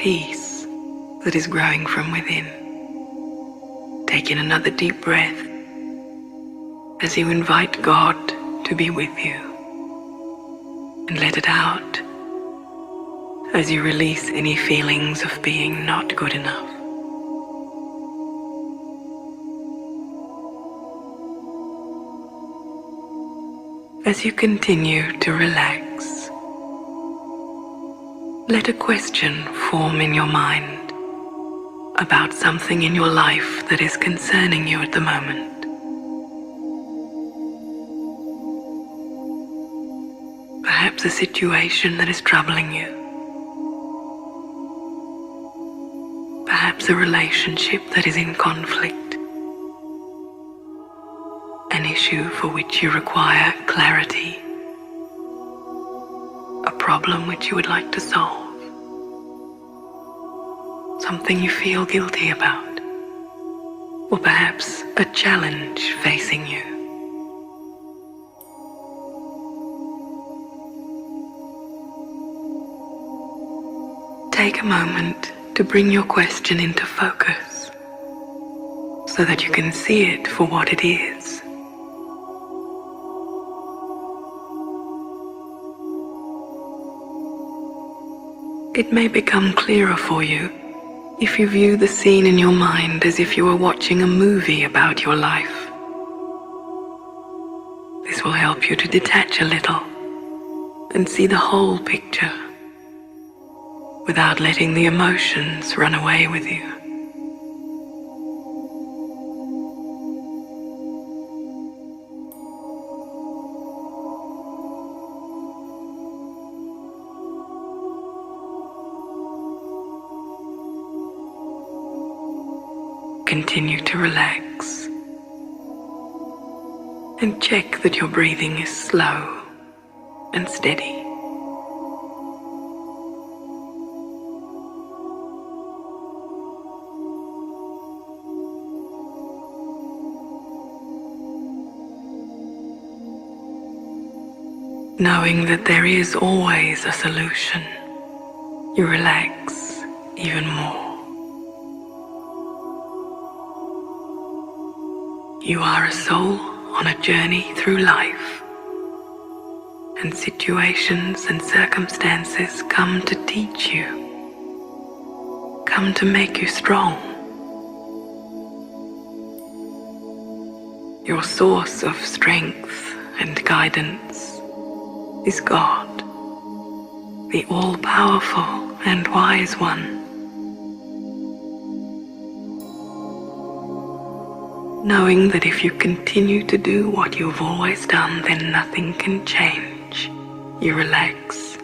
peace that is growing from within. Take in another deep breath as you invite God to be with you, and let it out as you release any feelings of being not good enough. As you continue to relax, let a question form in your mind about something in your life that is concerning you at the moment. Perhaps a situation that is troubling you. Perhaps a relationship that is in conflict. An issue for which you require clarity. A problem which you would like to solve. Something you feel guilty about. Or perhaps a challenge facing you. Take a moment to bring your question into focus so that you can see it for what it is. It may become clearer for you if you view the scene in your mind as if you were watching a movie about your life. This will help you to detach a little and see the whole picture without letting the emotions run away with you. Continue to relax and check that your breathing is slow and steady. Knowing that there is always a solution, you relax even more. You are a soul on a journey through life, and situations and circumstances come to teach you, come to make you strong. Your source of strength and guidance is God, the all-powerful and wise one. Knowing that if you continue to do what you've always done, then nothing can change, you relax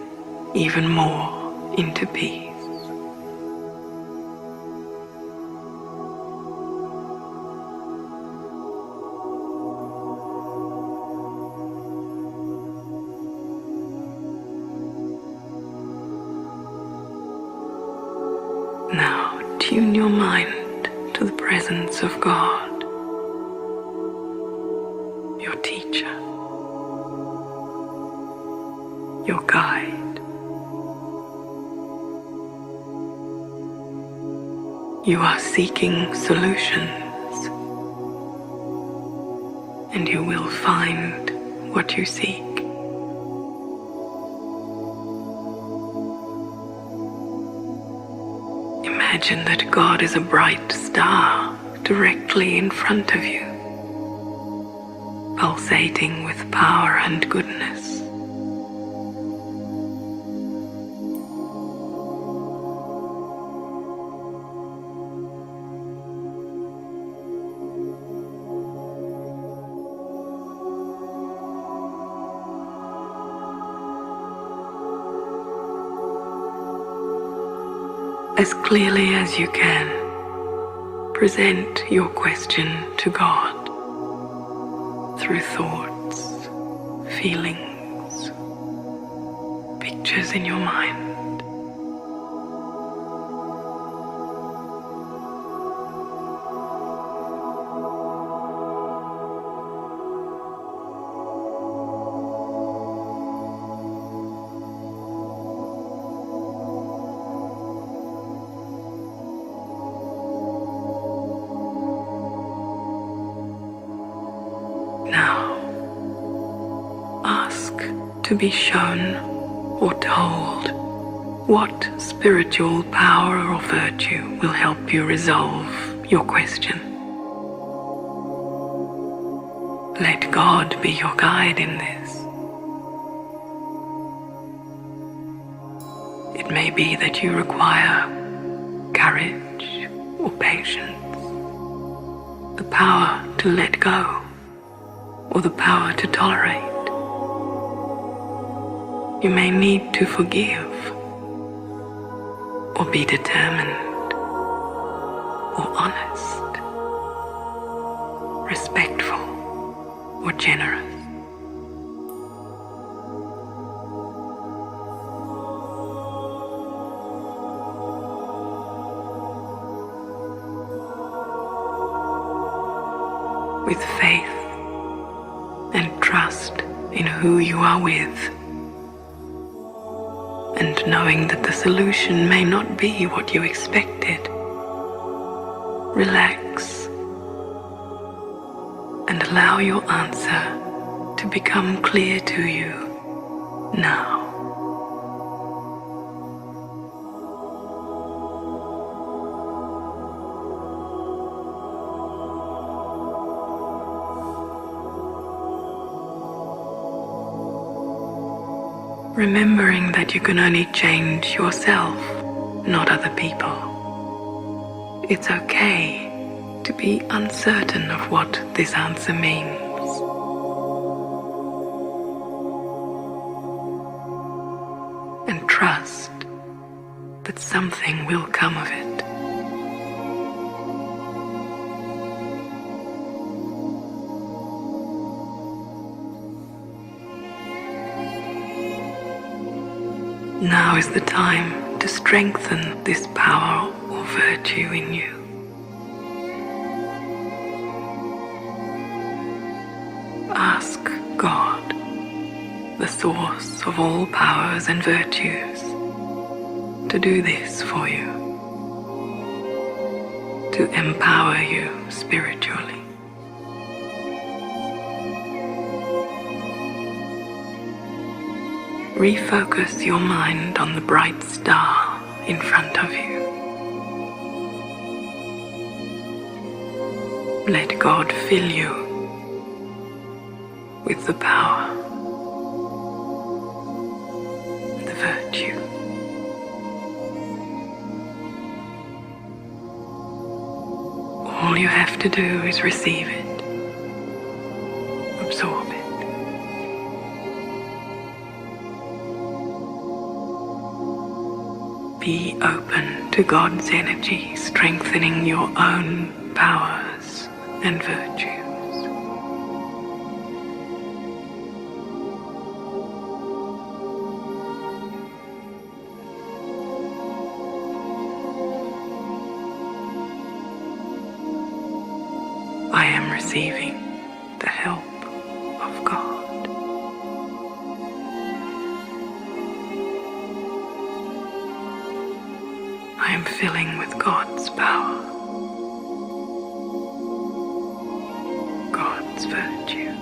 even more into peace. Now tune your mind to the presence of God, your teacher, your guide. You are seeking solutions, and you will find what you seek. Imagine that God is a bright star directly in front of you, pulsating with power and goodness. As clearly as you can, present your question to God through thoughts, feelings, pictures in your mind. to be shown or told what spiritual power or virtue will help you resolve your question. Let God be your guide in this. It may be that you require courage or patience, the power to let go, or the power to tolerate. You may need to forgive, or be determined, or honest, respectful, or generous. With faith and trust in who you are with, and knowing that the solution may not be what you expected, relax and allow your answer to become clear to you now. Remembering that you can only change yourself, not other people. It's okay to be uncertain of what this answer means. And trust that something will come of it. Now is the time to strengthen this power or virtue in you. Ask God, the source of all powers and virtues, to do this for you, to empower you spiritually. Refocus your mind on the bright star in front of you. Let God fill you with the power, the virtue. All you have to do is receive it, absorb it. Be open to God's energy, strengthening your own powers and virtues. I am receiving the help of God. I am filling with God's power, God's virtue.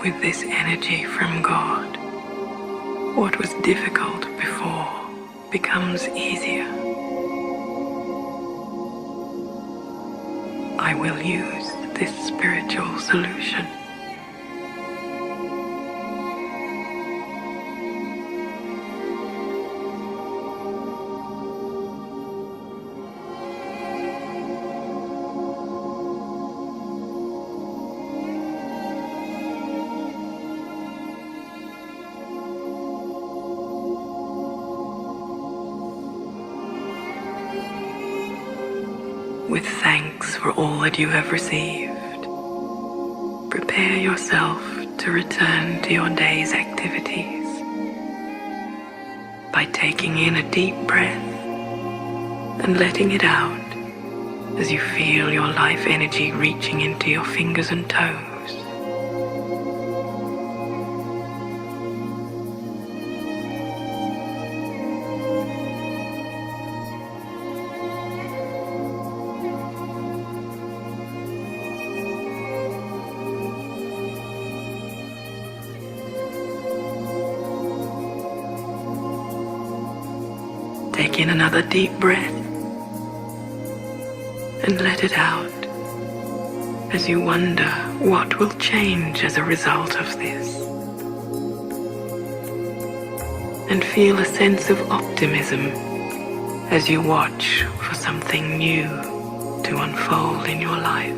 With this energy from God, what was difficult before becomes easier. I will use this spiritual solution. with thanks for all that you have received. Prepare yourself to return to your day's activities by taking in a deep breath and letting it out as you feel your life energy reaching into your fingers and toes. Take in another deep breath and let it out as you wonder what will change as a result of this. And feel a sense of optimism as you watch for something new to unfold in your life.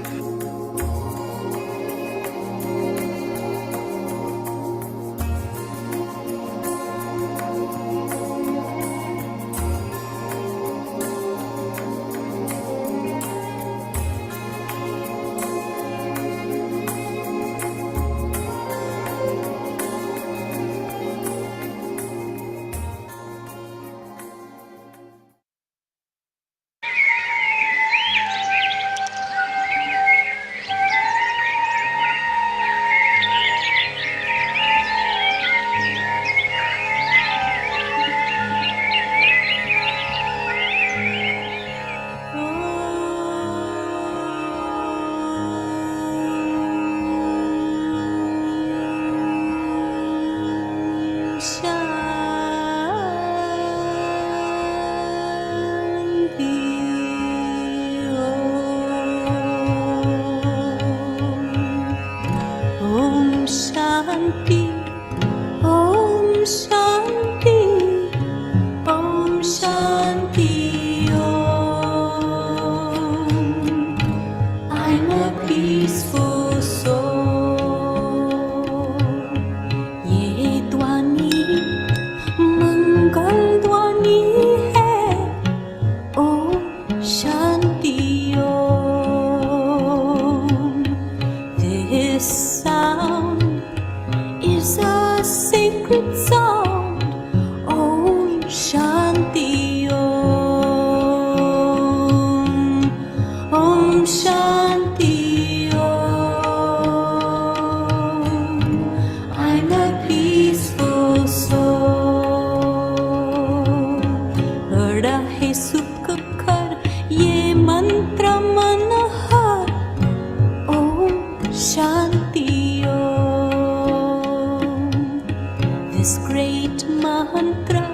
This great mantra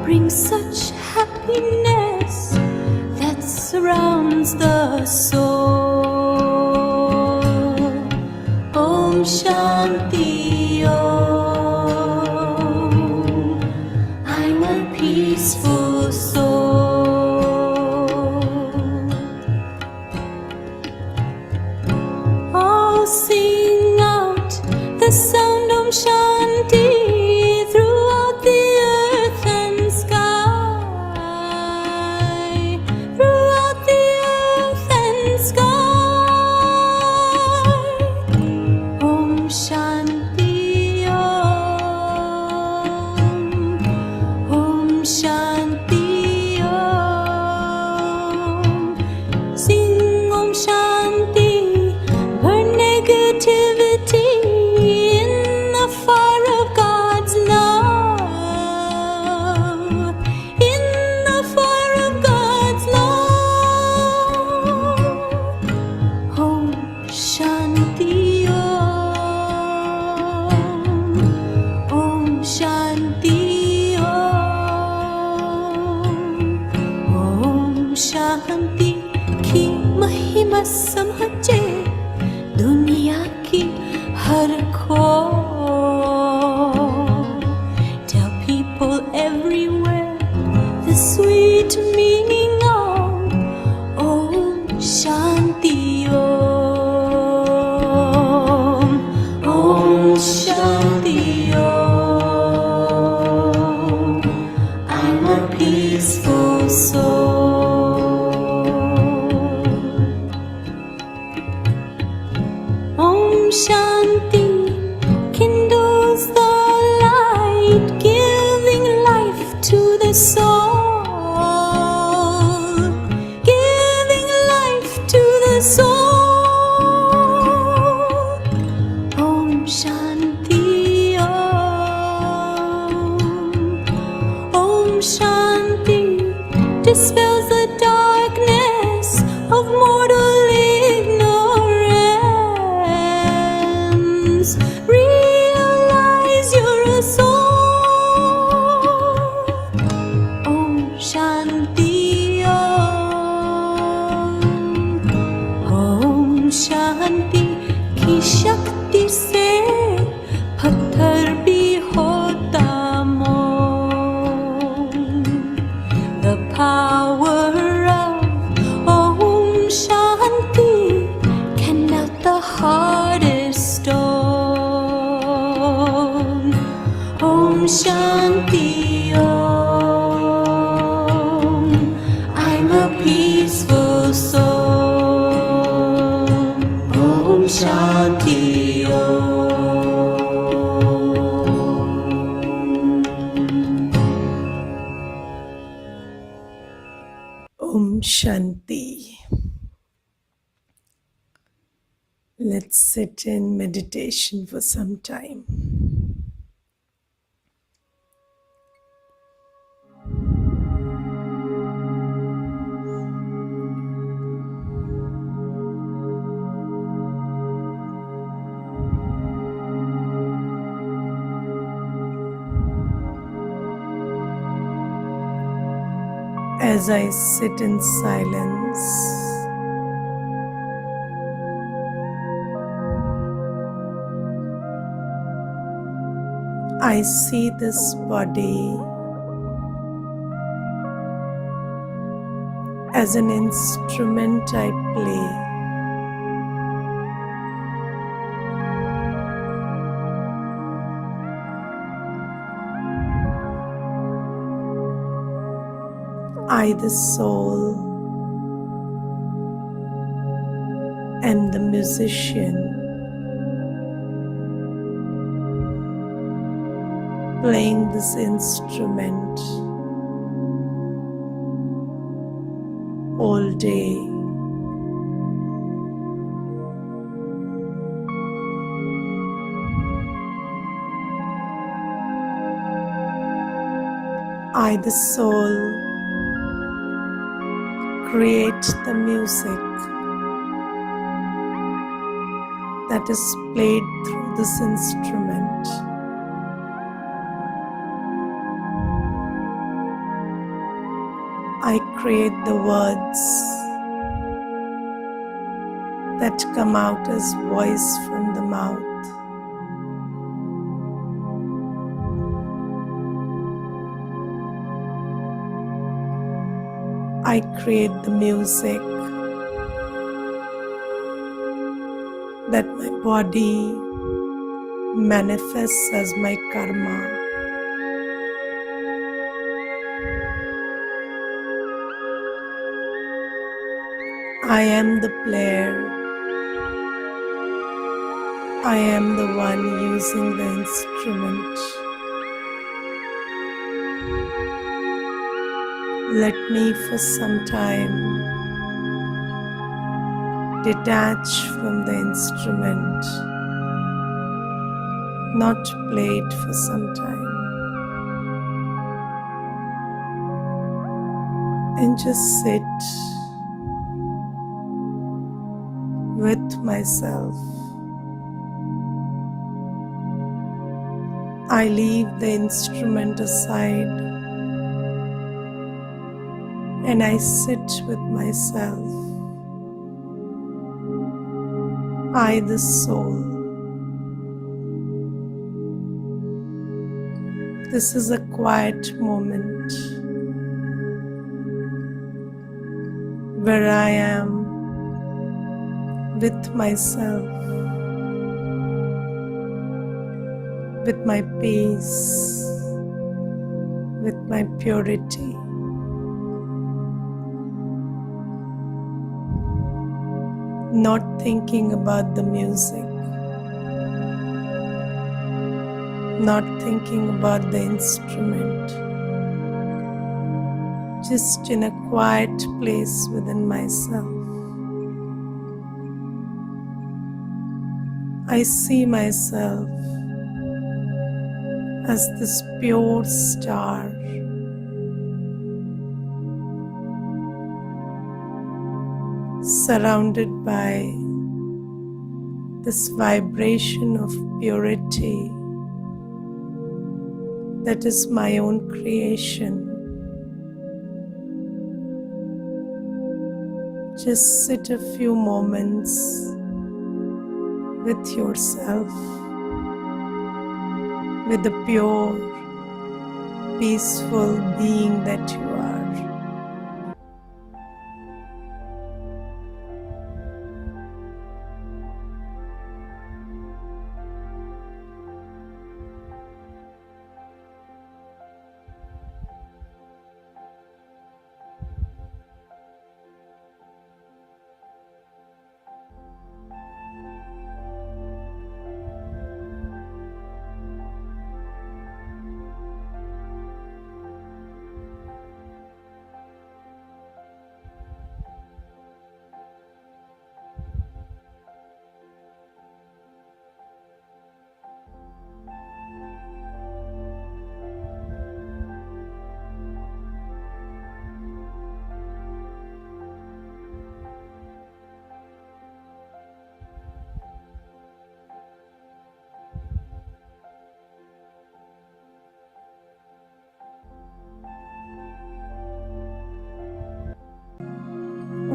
brings such happiness that surrounds the soul. Om Shanti Om. I'm a peaceful soul. Oh, sing out the sound Om Shanti throughout the earth and sky, throughout the earth and sky. Om Shanti Om. Om Shanti Om. Sing Om Shanti, burn negativity in the fire of God. Shanti kindles the light, giving life to the soul, giving life to the soul. Om Shanti Om Shanti dispels the darkness of mortal ignorance. Realize you're a soul. Om Shanti Om Shanti की शक्ति से पत्थर भी होता मोम. The power of Om Shanti can melt the hardest stone. Om Shanti Om. I'm a peaceful soul. Om Shanti Om. Om Shanti. Let's sit in meditation for some time. As I sit in silence, I see this body as an instrument I play. I, the soul, am the musician, playing this instrument all day. I, the soul, create the music that is played through this instrument. I create the words that come out as voice from the mouth. I create the music that my body manifests as my karma. I am the player. I am the one using the instrument. Let me for some time detach from the instrument, not play it for some time, and just sit with myself. I leave the instrument aside and I sit with myself. I, the soul. This is a quiet moment where I am with myself, with my peace, with my purity. Not thinking about the music, not thinking about the instrument, just in a quiet place within myself. I see myself as this pure star, surrounded by this vibration of purity that is my own creation. Just sit a few moments with yourself, with the pure, peaceful being that you are.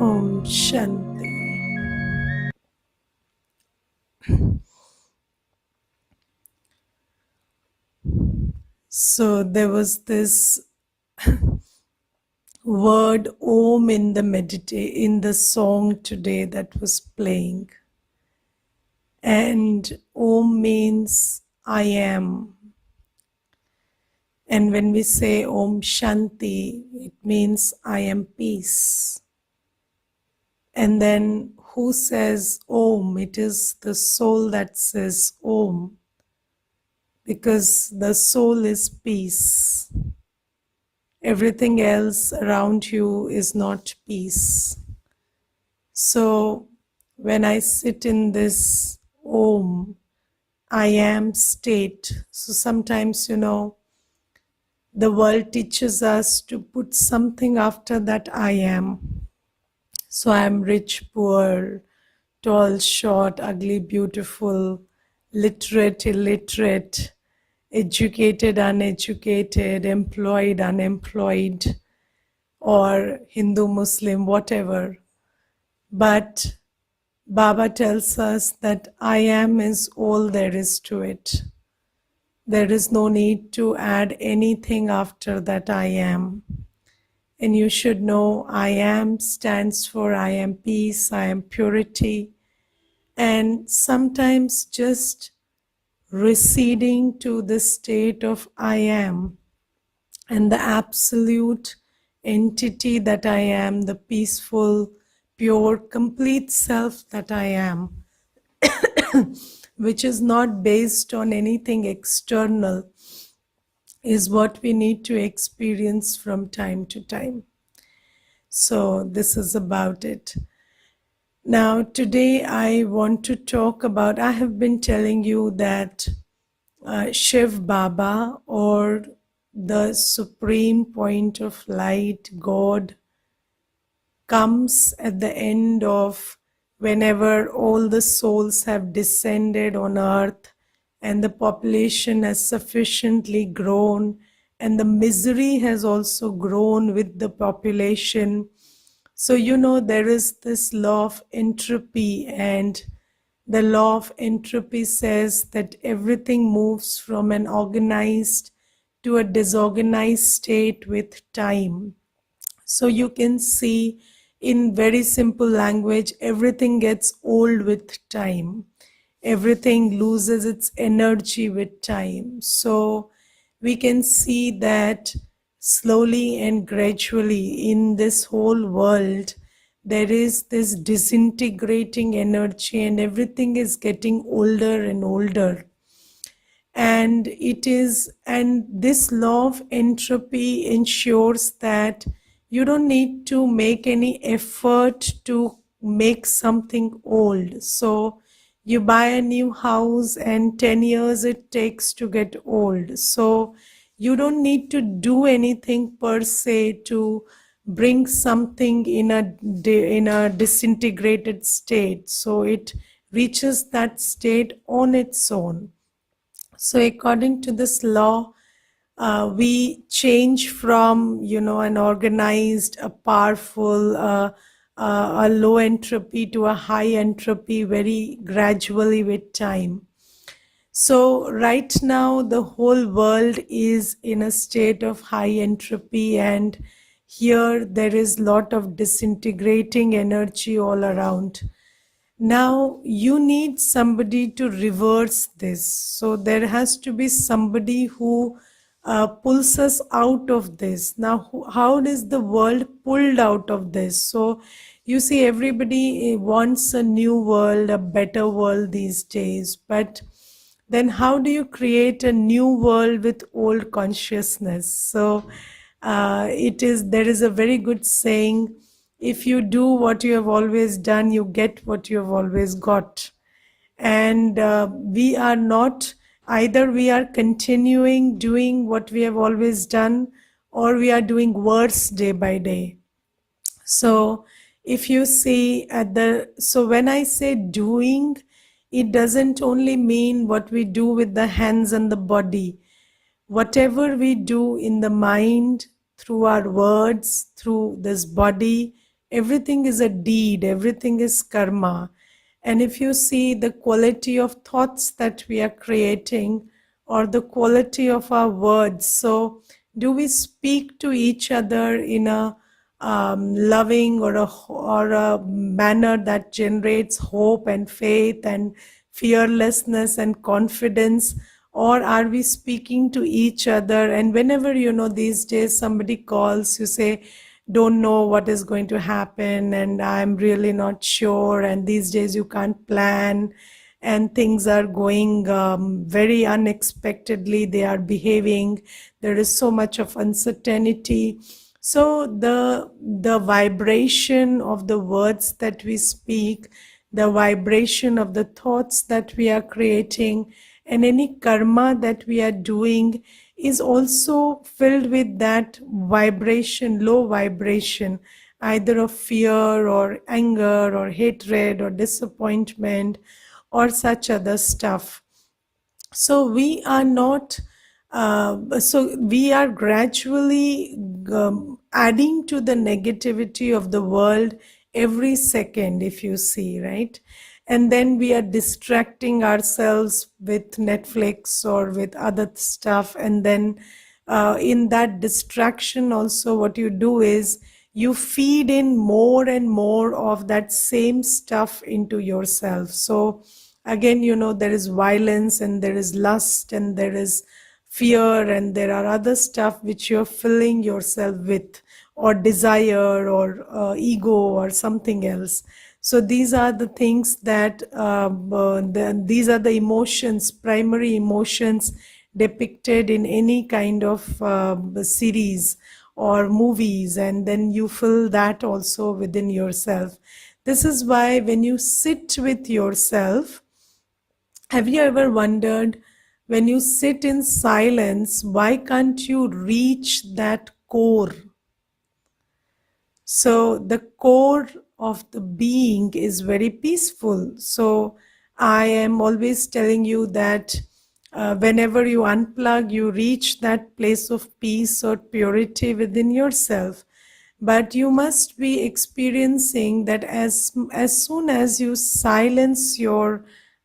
Om Shanti. So there was this word Om in the song today that was playing. And Om means I am. And when we say Om Shanti, it means I am peace. And then who says Om? It is the soul that says Om, because the soul is peace. Everything else around you is not peace. So when I sit in this Om, I am state, so sometimes, the world teaches us to put something after that I am. So I am rich, poor, tall, short, ugly, beautiful, literate, illiterate, educated, uneducated, employed, unemployed, or Hindu, Muslim, whatever. But Baba tells us that I am is all there is to it. There is no need to add anything after that I am. And you should know I am stands for I am peace, I am purity. And sometimes just receding to the state of I am and the absolute entity that I am, the peaceful, pure, complete self that I am, which is not based on anything external, is what we need to experience from time to time. So this is about it. Now today I want to talk about, I have been telling you that Shiv Baba, or the supreme point of light, God, comes at the end of whenever all the souls have descended on earth and the population has sufficiently grown and the misery has also grown with the population. So there is this law of entropy, and the law of entropy says that everything moves from an organized to a disorganized state with time. So you can see, in very simple language, everything gets old with time. Everything loses its energy with time. So we can see that slowly and gradually in this whole world, there is this disintegrating energy and everything is getting older and older. And this law of entropy ensures that you don't need to make any effort to make something old. So you buy a new house and 10 years it takes to get old. So you don't need to do anything per se to bring something in a disintegrated state. So it reaches that state on its own. So according to this law, we change from, an organized, a powerful, a low entropy to a high entropy very gradually with time. So right now, the whole world is in a state of high entropy, and here there is lot of disintegrating energy all around. Now you need somebody to reverse this. So there has to be somebody who pulls us out of this. Now, how is the world pulled out of this? So you see, everybody wants a new world, a better world these days. But then how do you create a new world with old consciousness? So there is a very good saying, if you do what you have always done, you get what you have always got. And we are not, either we are continuing doing what we have always done, or we are doing worse day by day. So if you see so when I say doing, it doesn't only mean what we do with the hands and the body. Whatever we do in the mind, through our words, through this body, everything is a deed, everything is karma. And if you see the quality of thoughts that we are creating, or the quality of our words, so do we speak to each other in a loving or a manner that generates hope and faith and fearlessness and confidence? Or are we speaking to each other? And whenever, these days somebody calls, you say, don't know what is going to happen, and I'm really not sure, and these days you can't plan, and things are going very unexpectedly, they are behaving, there is so much of uncertainty. So the vibration of the words that we speak, the vibration of the thoughts that we are creating, and any karma that we are doing is also filled with that vibration, low vibration, either of fear or anger or hatred or disappointment or such other stuff. So we are not, so we are gradually adding to the negativity of the world every second, if you see, right? And then we are distracting ourselves with Netflix or with other stuff. And then in that distraction also, what you do is you feed in more and more of that same stuff into yourself. So again, there is violence, and there is lust, and there is fear, and there are other stuff which you're filling yourself with, or desire, or ego, or something else. So these are the things that these are the emotions, primary emotions depicted in any kind of series or movies, and then you fill that also within yourself. This is why when you sit with yourself, have you ever wondered, when you sit in silence, why can't you reach that core? So the core of the being is very peaceful. So I am always telling you that whenever you unplug, you reach that place of peace or purity within yourself. But you must be experiencing that as soon as you silence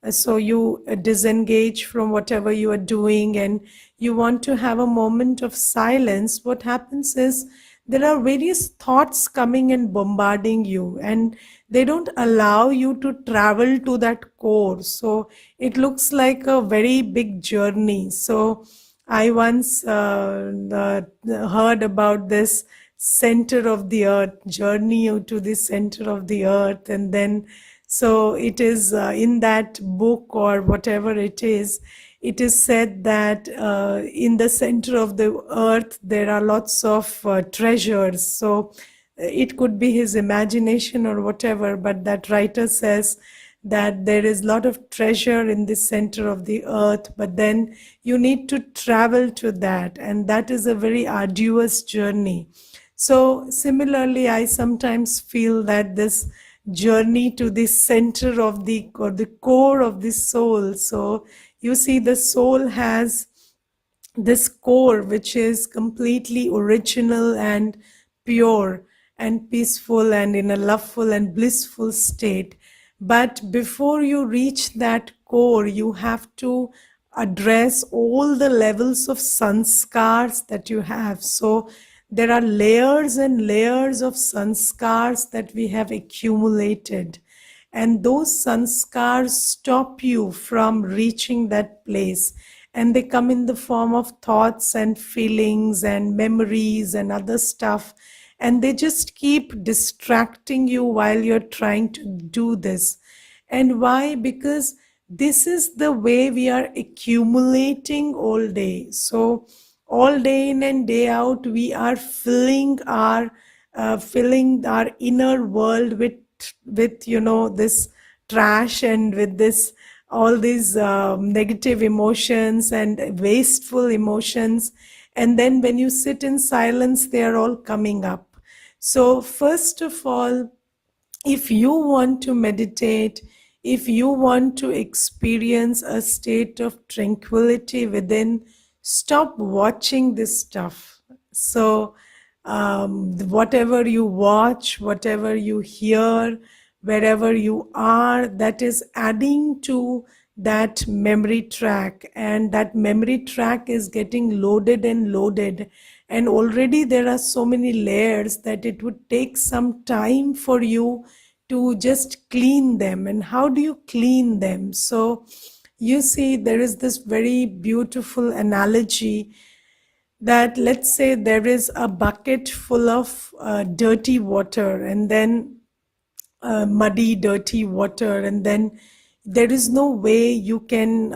so you disengage from whatever you are doing, and you want to have a moment of silence, what happens is there are various thoughts coming and bombarding you, and they don't allow you to travel to that core. So it looks like a very big journey. So I once heard about this center of the earth, journey to the center of the earth. And then, so it is in that book or whatever it is, it is said that in the center of the earth there are lots of treasures. So it could be his imagination or whatever, but that writer says that there is a lot of treasure in the center of the earth, but then you need to travel to that, and that is a very arduous journey. So similarly, I sometimes feel that this journey to the center of the, or the core of the soul. So you see, the soul has this core which is completely original and pure and peaceful and in a loveful and blissful state. But before you reach that core, you have to address all the levels of sanskars that you have. So there are layers and layers of sanskars that we have accumulated, and those sanskars stop you from reaching that place, and they come in the form of thoughts and feelings and memories and other stuff, and they just keep distracting you while you're trying to do this. And why? Because this is the way we are accumulating all day. So all day in and day out, we are filling our inner world with this trash, and with this all these negative emotions and wasteful emotions. And then when you sit in silence, they are all coming up. So first of all, if you want to meditate, if you want to experience a state of tranquility within, stop watching this stuff. So, whatever you watch, whatever you hear, wherever you are, that is adding to that memory track, and that memory track is getting loaded and loaded, and already there are so many layers that it would take some time for you to just clean them. And how do you clean them? So you see, there is this very beautiful analogy that, let's say there is a bucket full of dirty water, and then muddy, dirty water, and then there is no way you can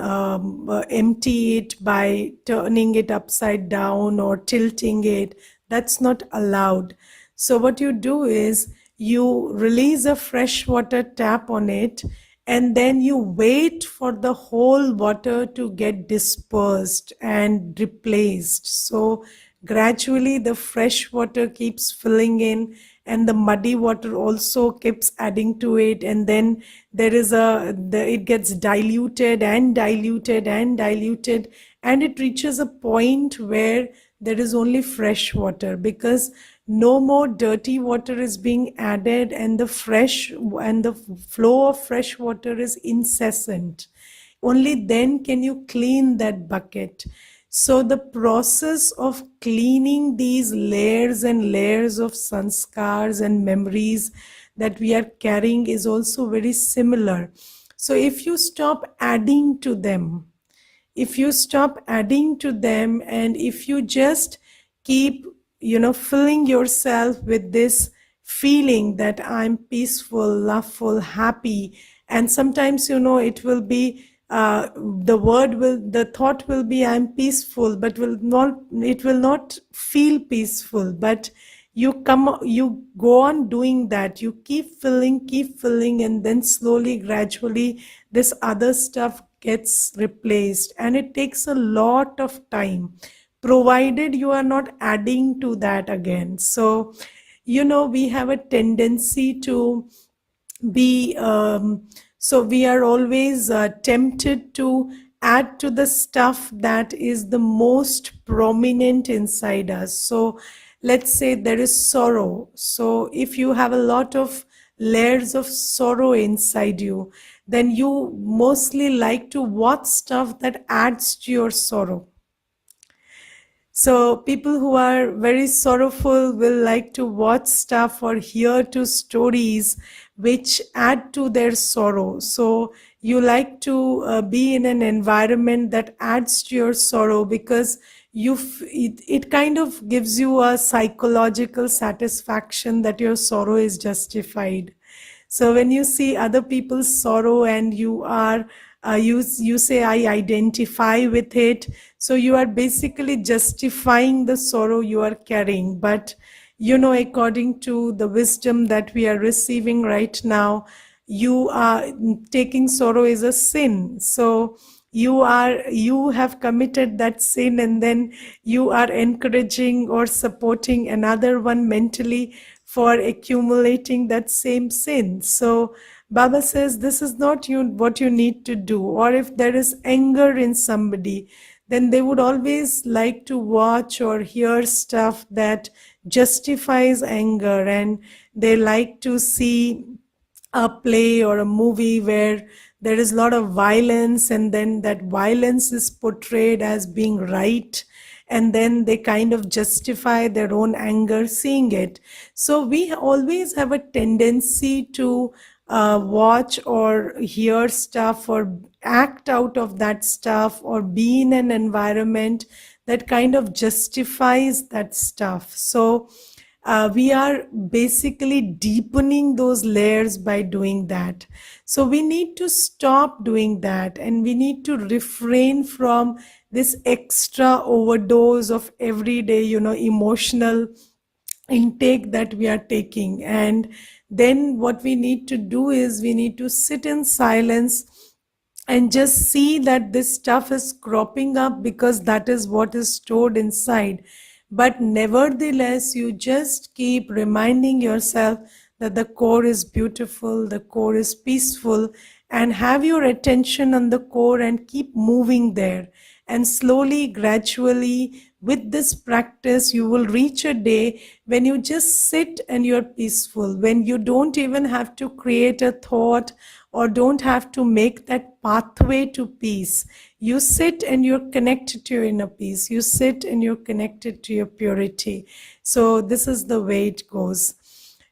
empty it by turning it upside down or tilting it. That's not allowed. So what you do is you release a fresh water tap on it, and then you wait for the whole water to get dispersed and replaced. So gradually the fresh water keeps filling in, and the muddy water also keeps adding to it, and then it gets diluted and diluted and diluted, and it reaches a point where there is only fresh water, because no more dirty water is being added, and the flow of fresh water is incessant. Only then can you clean that bucket. So the process of cleaning these layers and layers of sanskars and memories that we are carrying is also very similar. So if you stop adding to them, and if you just keep filling yourself with this feeling that I'm peaceful, loveful, happy, and sometimes it will be the thought will be I'm peaceful, but it will not feel peaceful. But you go on doing that, you keep filling, and then slowly, gradually, this other stuff gets replaced, and it takes a lot of time, provided you are not adding to that again. So we have a tendency to be so we are always tempted to add to the stuff that is the most prominent inside us. So let's say there is sorrow. So if you have a lot of layers of sorrow inside you, then you mostly like to watch stuff that adds to your sorrow. So people who are very sorrowful will like to watch stuff or hear to stories which add to their sorrow. So you like to be in an environment that adds to your sorrow, because it kind of gives you a psychological satisfaction that your sorrow is justified. So when you see other people's sorrow and you say I identify with it, so you are basically justifying the sorrow you are carrying. But according to the wisdom that we are receiving right now, you are taking sorrow is a sin. So you have committed that sin, and then you are encouraging or supporting another one mentally for accumulating that same sin. So Baba says this is not what you need to do. Or if there is anger in somebody, then they would always like to watch or hear stuff that justifies anger, and they like to see a play or a movie where there is a lot of violence, and then that violence is portrayed as being right, and then they kind of justify their own anger seeing it. So we always have a tendency to watch or hear stuff or act out of that stuff or be in an environment that kind of justifies that stuff. So we are basically deepening those layers by doing that. So we need to stop doing that, and we need to refrain from this extra overdose of everyday, emotional intake that we are taking. And then what we need to do is we need to sit in silence and just see that this stuff is cropping up, because that is what is stored inside. But nevertheless, you just keep reminding yourself that the core is beautiful, the core is peaceful, and have your attention on the core and keep moving there. And slowly, gradually, with this practice, you will reach a day when you just sit and you're peaceful, when you don't even have to create a thought or don't have to make that pathway to peace. You sit and you're connected to your inner peace. You sit and you're connected to your purity. So this is the way it goes.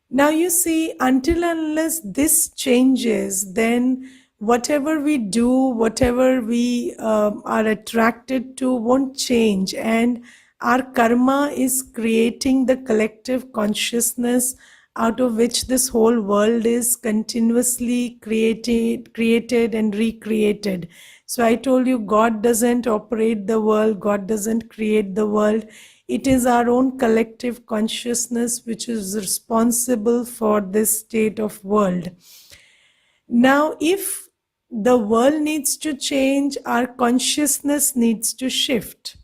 Now you see, until and unless this changes, then whatever we do, whatever we are attracted to won't change. And our karma is creating the collective consciousness out of which this whole world is continuously created and recreated. So I told you, God doesn't operate the world, God doesn't create the world. It is our own collective consciousness which is responsible for this state of world. Now, if the world needs to change, our consciousness needs to shift.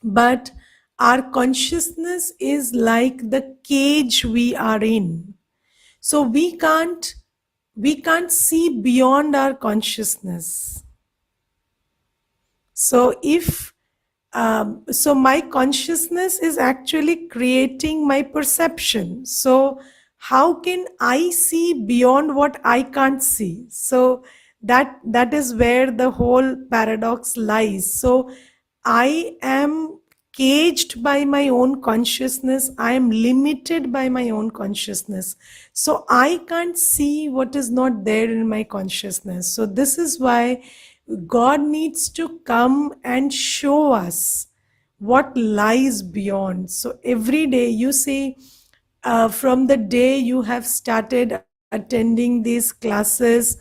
But our consciousness is like the cage we are in. So we can't see beyond our consciousness. So so my consciousness is actually creating my perception. So how can I see beyond what I can't see? So that is where the whole paradox lies. So I am caged by my own consciousness. I am limited by my own consciousness. So I can't see what is not there in my consciousness. So this is why God needs to come and show us what lies beyond. So every day, you see, from the day you have started attending these classes,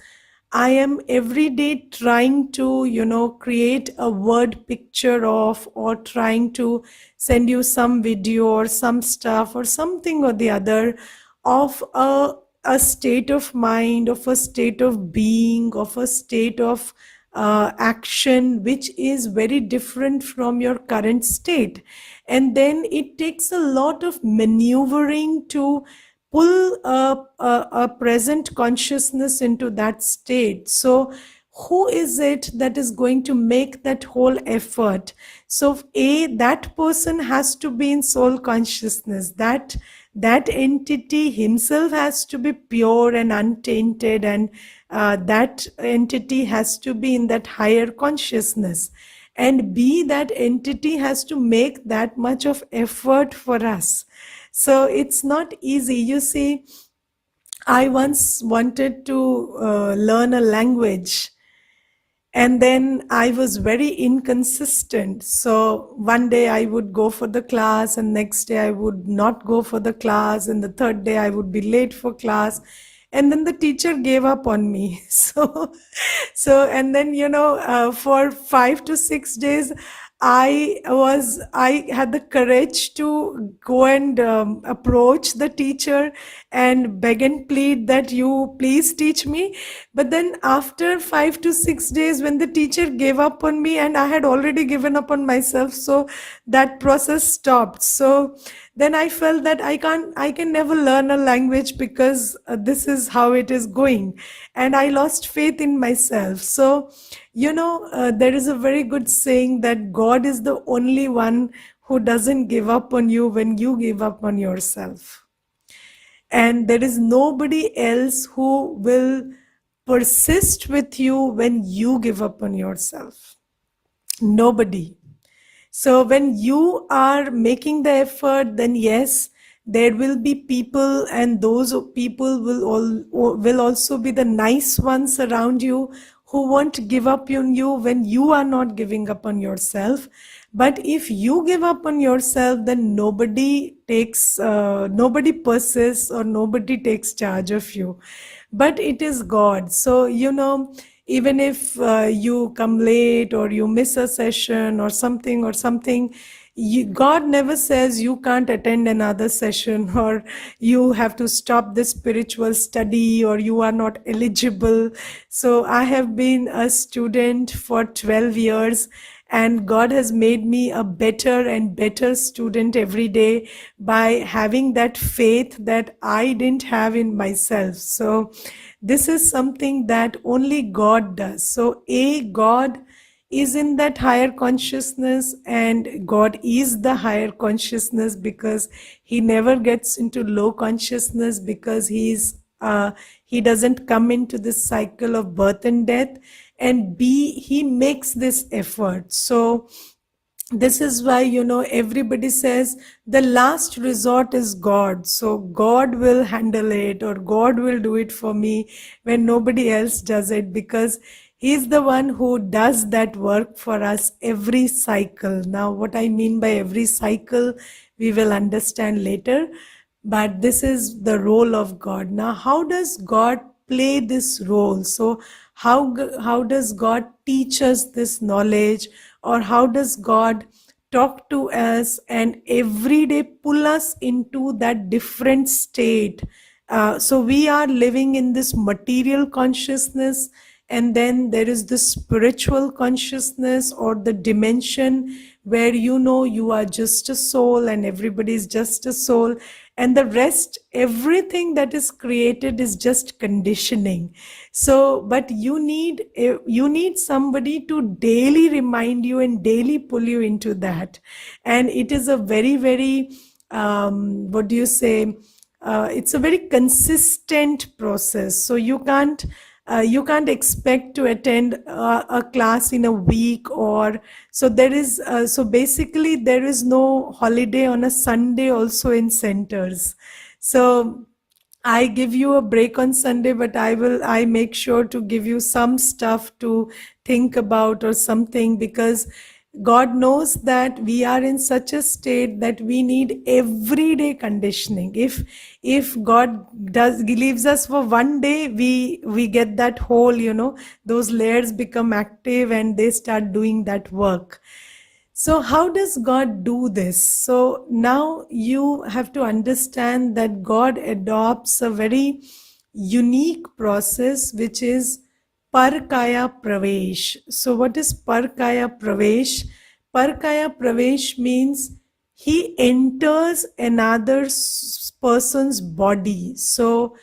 I am every day trying to, create a word picture of, or trying to send you some video or some stuff or something or the other of a state of mind, of a state of being, of a state of action which is very different from your current state. And then it takes a lot of maneuvering to pull a present consciousness into that state. So who is it that is going to make that whole effort? So that person has to be in soul consciousness. That entity himself has to be pure and untainted, and that entity has to be in that higher consciousness. And that entity has to make that much of effort for us. So it's not easy. You see, I once wanted to learn a language, and then I was very inconsistent. So one day I would go for the class, and next day I would not go for the class, and the third day I would be late for class. and then the teacher gave up on me. So and then for 5 to 6 days I had the courage to go and approach the teacher and beg and plead that you please teach me. But then after 5 to 6 days, when the teacher gave up on me, and I had already given up on myself, so that process stopped. So then I felt that I can never learn a language because this is how it is going, and I lost faith in myself. So there is a very good saying that God is the only one who doesn't give up on you when you give up on yourself, and there is nobody else who will persist with you when you give up on yourself. Nobody. So when you are making the effort, then yes, there will be people, and those people will also be the nice ones around you who won't give up on you when you are not giving up on yourself. But if you give up on yourself, then nobody persists, or nobody takes charge of you. But it is God. So even if you come late or you miss a session or something, God never says you can't attend another session, or you have to stop this spiritual study, or you are not eligible. So I have been a student for 12 years, and God has made me a better and better student every day by having that faith that I didn't have in myself. So this is something that only God does. So God is in that higher consciousness, and God is the higher consciousness, because he never gets into low consciousness, because he doesn't come into this cycle of birth and death. And he makes this effort. So this is why everybody says the last resort is God. So God will handle it, or God will do it for me when nobody else does it, because he's the one who does that work for us every cycle. Now what I mean by every cycle, we will understand later, but this is the role of God. Now how does God play this role? So how does God teach us this knowledge, or how does God talk to us and every day pull us into that different state? So we are living in this material consciousness, and then there is the spiritual consciousness, or the dimension where you are just a soul and everybody is just a soul, and the rest, everything that is created is just conditioning. So but you need somebody to daily remind you and daily pull you into that. And it is a very, very what do you say, it's a very consistent process. So you can't expect to attend a class in a week, or so basically there is no holiday on a Sunday also in centers. So I give you a break on Sunday, but I make sure to give you some stuff to think about or something, because God knows that we are in such a state that we need everyday conditioning. If God leaves us for one day, we get that whole, those layers become active and they start doing that work. So how does God do this? So now you have to understand that God adopts a very unique process, which is Parkaya Pravesh. So what is Parkaya Pravesh? Parkaya Pravesh means he enters another person's body. So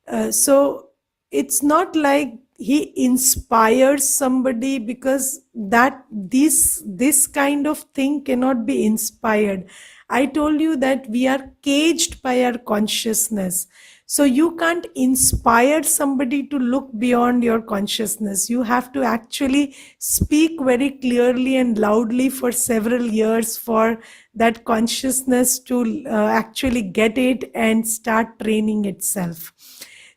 it's not like he inspires somebody, because that this kind of thing cannot be inspired. I told you that we are caged by our consciousness. So you can't inspire somebody to look beyond your consciousness. You have to actually speak very clearly and loudly for several years for that consciousness to actually get it and start training itself.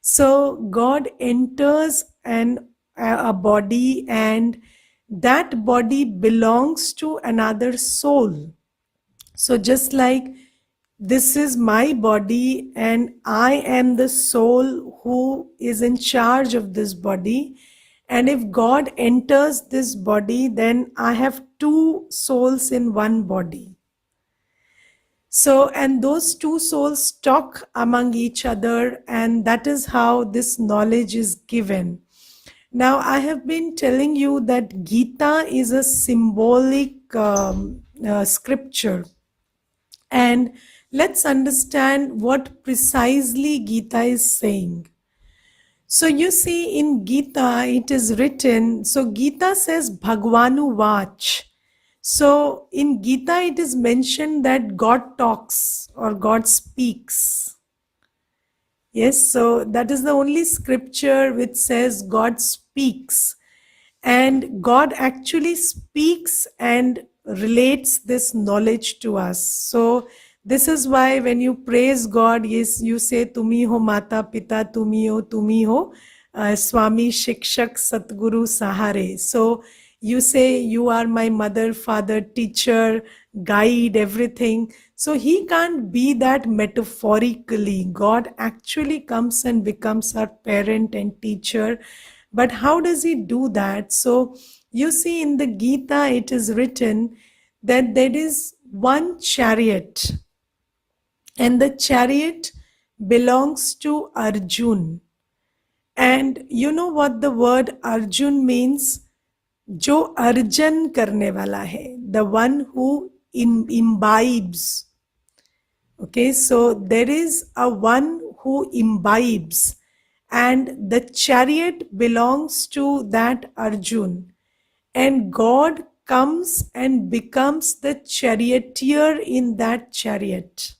So God enters a body, and that body belongs to another soul. So just like this is my body and I am the soul who is in charge of this body. And if God enters this body, then I have two souls in one body. So, and those two souls talk among each other, and that is how this knowledge is given. Now, I have been telling you that Gita is a symbolic scripture. And let's understand what precisely Gita is saying. So you see in Gita, it is written, so Gita says Bhagwanu Vach. So in Gita, it is mentioned that God talks or God speaks. Yes, so that is the only scripture which says God speaks. And God actually speaks and relates this knowledge to us. So this is why when you praise God, yes, you say Tumi ho Mata Pita, Tumi ho Swami Shikshak Satguru Sahare. So you say you are my mother, father, teacher, guide, everything. So he can't be that metaphorically. God actually comes and becomes our parent and teacher. But how does he do that? So you see in the Gita, it is written that there is one chariot, and the chariot belongs to Arjun. And you know what the word Arjun means? जो अर्जन करने वाला है, the one who imbibes. Okay, so there is a one who imbibes, and the chariot belongs to that Arjun. And God comes and becomes the charioteer in that chariot.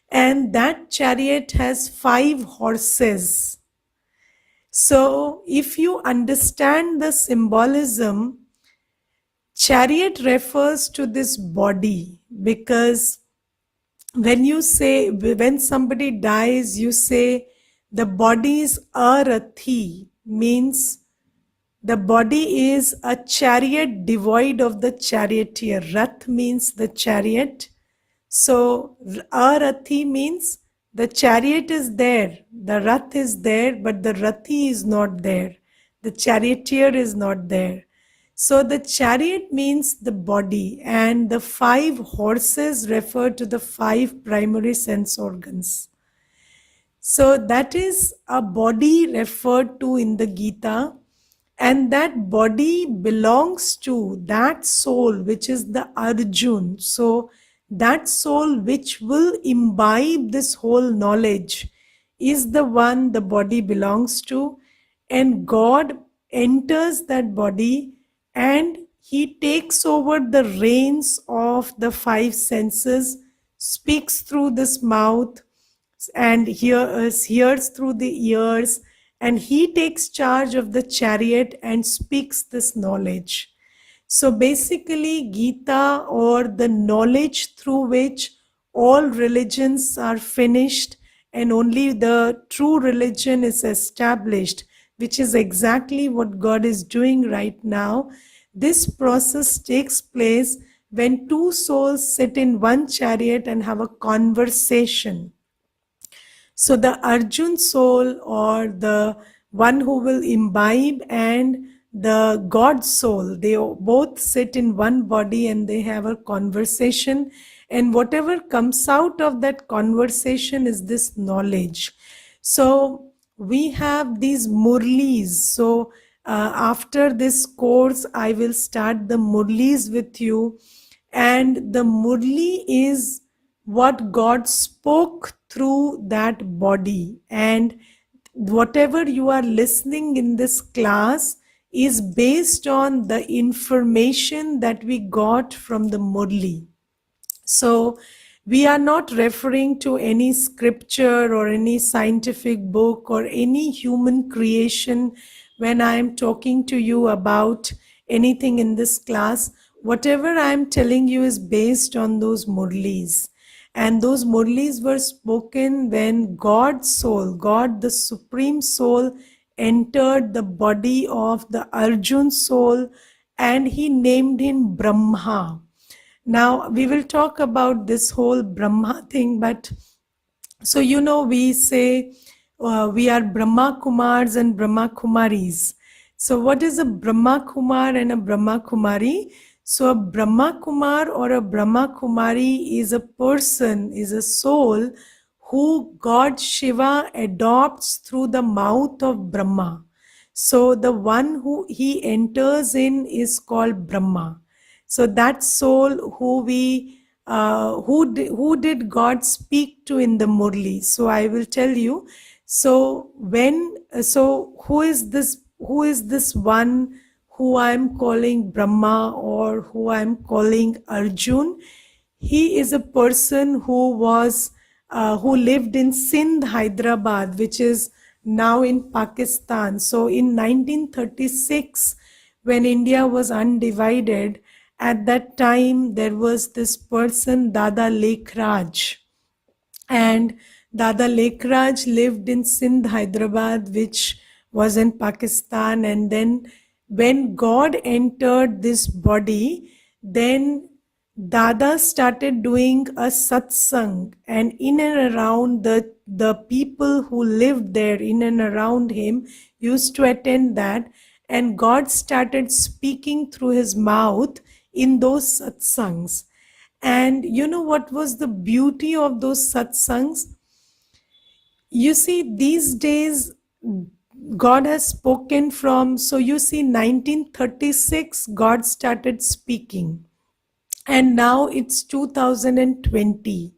And that chariot has 5 horses. So if you understand the symbolism, chariot refers to this body, because when somebody dies, you say the body is arathi, means the body is a chariot devoid of the charioteer. Rath means the chariot. So arathi means the chariot is there, the rath is there, but the rathi is not there. The charioteer is not there. So the chariot means the body, and the 5 horses refer to the 5 primary sense organs. So that is a body referred to in the Gita, and that body belongs to that soul which is the Arjun. So that soul which will imbibe this whole knowledge is the one the body belongs to, and God enters that body and he takes over the reins of the 5 senses, speaks through this mouth, and hears through the ears, and he takes charge of the chariot and speaks this knowledge. So basically, Gita, or the knowledge through which all religions are finished and only the true religion is established, which is exactly what God is doing right now. This process takes place when 2 souls sit in one chariot and have a conversation. So the Arjun soul, or the one who will imbibe, and the God soul, they both sit in one body and they have a conversation. And whatever comes out of that conversation is this knowledge. So we have these murlis. So after this course, I will start the murlis with you. And the murli is what God spoke through that body. And whatever you are listening in this class is based on the information that we got from the murli. So we are not referring to any scripture or any scientific book or any human creation when I am talking to you about anything in this class. Whatever I am telling you is based on those murlis. And those murlis were spoken when God's soul, God the Supreme Soul, entered the body of the Arjun soul, and he named him Brahma. Now, we will talk about this whole Brahma thing, but so, we say we are Brahma Kumars and Brahma Kumaris. So, what is a Brahma Kumar and a Brahma Kumari? So, a Brahma Kumar or a Brahma Kumari is a person, is a soul who God Shiva adopts through the mouth of Brahma. So, the one who he enters in is called Brahma. So that soul who did God speak to in the Murli? So I will tell you. So who is this? Who is this one who I'm calling Brahma or who I'm calling Arjun? He is a person who lived in Sindh, Hyderabad, which is now in Pakistan. So in 1936, when India was undivided, at that time there was this person, Dada Lekhraj, and Dada Lekhraj lived in Sindh, Hyderabad, which was in Pakistan. And then when God entered this body, then Dada started doing a satsang, and in and around the people who lived there, in and around him, used to attend that, and God started speaking through his mouth in those satsangs. And you know what was the beauty of those satsangs? You see, these days, God has spoken from, so you see, 1936, God started speaking. And now it's 2020.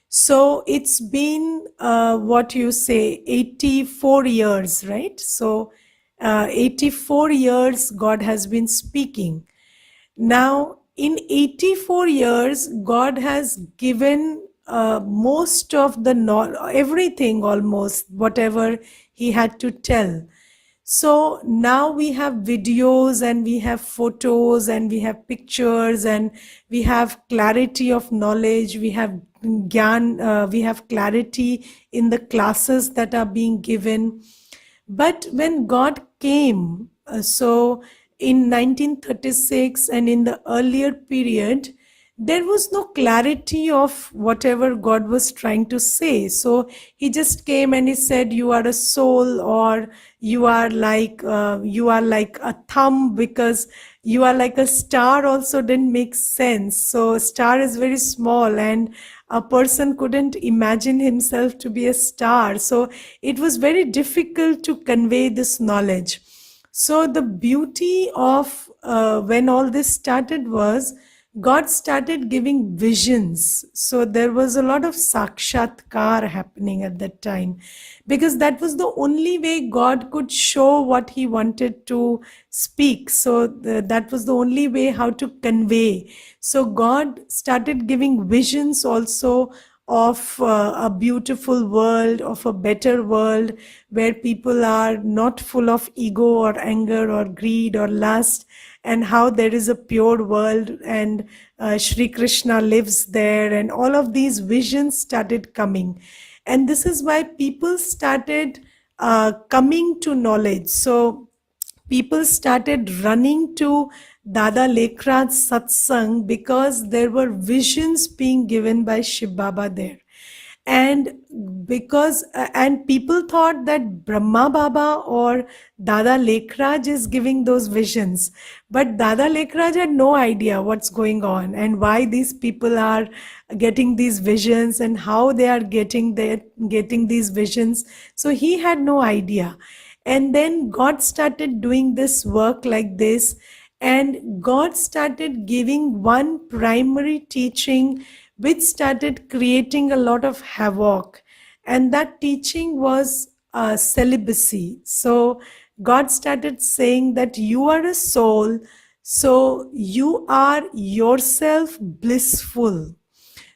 So it's been, what you say, 84 years, right? So 84 years God has been speaking. Now, in 84 years, God has given most of the everything, almost whatever He had to tell. So now we have videos and we have photos and we have pictures and we have clarity of knowledge. We have gyan, we have clarity in the classes that are being given. But when God came, so in 1936 and in the earlier period, there was no clarity of whatever God was trying to say. So he just came and he said, "You are a soul," or you are like a thumb, because you are like a star also didn't make sense. So star is very small, and a person couldn't imagine himself to be a star. So it was very difficult to convey this knowledge. So the beauty of when all this started was God started giving visions. So there was a lot of sakshatkar happening at that time, because that was the only way God could show what he wanted to speak. So that was the only way how to convey. So God started giving visions also of a beautiful world, of a better world where people are not full of ego or anger or greed or lust, and how there is a pure world, and Shri Krishna lives there, and all of these visions started coming. And this is why people started coming to knowledge. So people started running to Dada Lekhraj's satsang because there were visions being given by Shiv Baba there. And and people thought that Brahma Baba or Dada Lekhraj is giving those visions, but Dada Lekhraj had no idea what's going on and why these people are getting these visions and how they are getting these visions. So he had no idea. And then God started doing this work like this, and God started giving one primary teaching which started creating a lot of havoc. And that teaching was celibacy. So God started saying that you are a soul, so you are yourself blissful.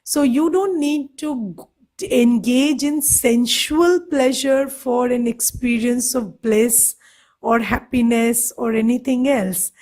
So you don't need to engage in sensual pleasure for an experience of bliss or happiness or anything else.